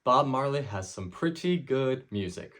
Bob Marley has some pretty good music.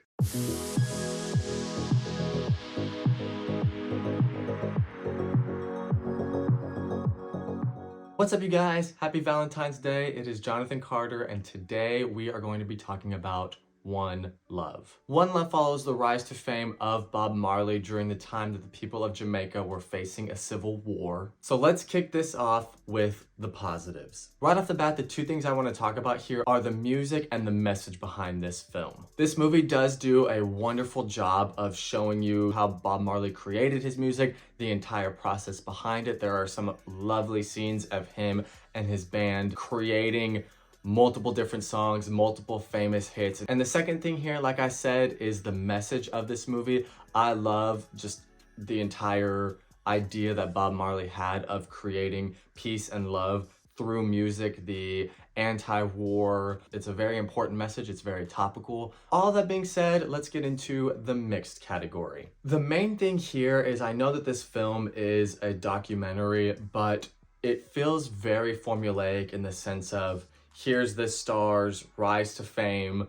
What's up, you guys? Happy Valentine's Day. It is Jonathan Carter, and today we are going to be talking about One Love. One Love follows the rise to fame of Bob Marley during the time that the people of Jamaica were facing a civil war. So let's kick this off with the positives. Right off the bat, the two things I want to talk about here are the music and the message behind this film. This movie does do a wonderful job of showing you how Bob Marley created his music, the entire process behind it. There are some lovely scenes of him and his band creating multiple different songs, multiple famous hits. And the second thing here, like I said, is the message of this movie. I love just the entire idea that Bob Marley had of creating peace and love through music, the anti-war. It's a very important message. It's very topical. All that being said, let's get into the mixed category. The main thing here is I know that this film is a documentary, but it feels very formulaic in the sense of here's the stars rise to fame,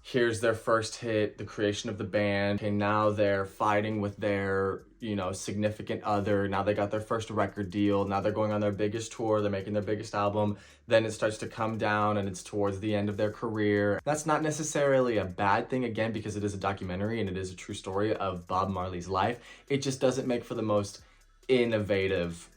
here's their first hit, the creation of the band, okay, now they're fighting with their, significant other, now they got their first record deal, now they're going on their biggest tour, they're making their biggest album, then it starts to come down and it's towards the end of their career. That's not necessarily a bad thing, again, because it is a documentary and it is a true story of Bob Marley's life. It just doesn't make for the most innovative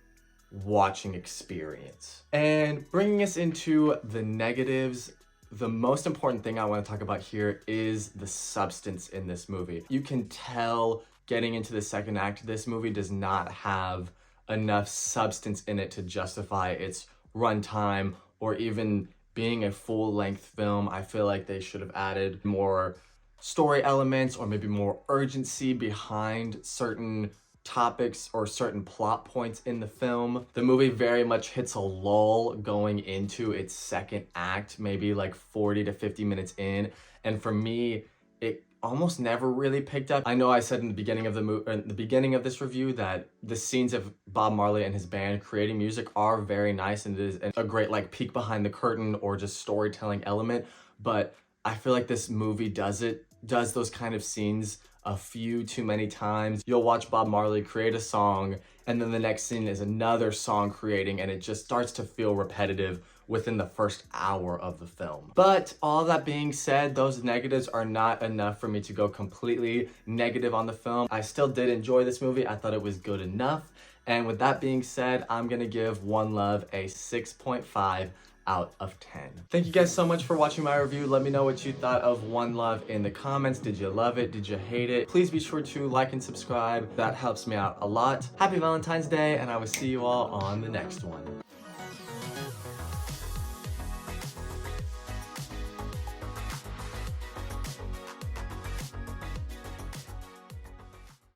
watching experience. And bringing us into the negatives, the most important thing I want to talk about here is the substance in this movie. You can tell getting into the second act, this movie does not have enough substance in it to justify its runtime or even being a full-length film. I feel like they should have added more story elements or maybe more urgency behind certain topics or certain plot points in the film. The movie very much hits a lull going into its second act, maybe like 40 to 50 minutes in. And for me, it almost never really picked up. I know I said in the beginning of the beginning of this review that the scenes of Bob Marley and his band creating music are very nice and it is a great like peek behind the curtain or just storytelling element. But I feel like this movie does those kind of scenes a few too many times. You'll watch Bob Marley create a song and then the next scene is another song creating and it just starts to feel repetitive within the first hour of the film. But all that being said, those negatives are not enough for me to go completely negative on the film. I still did enjoy this movie. I thought it was good enough. And with that being said, I'm gonna give One Love a 6.5 out of 10. Thank you guys so much for watching my review. Let me know what you thought of One Love in the comments. Did you love it? Did you hate it? Please be sure to like and subscribe. That helps me out a lot. Happy Valentine's Day, and I will see you all on the next one.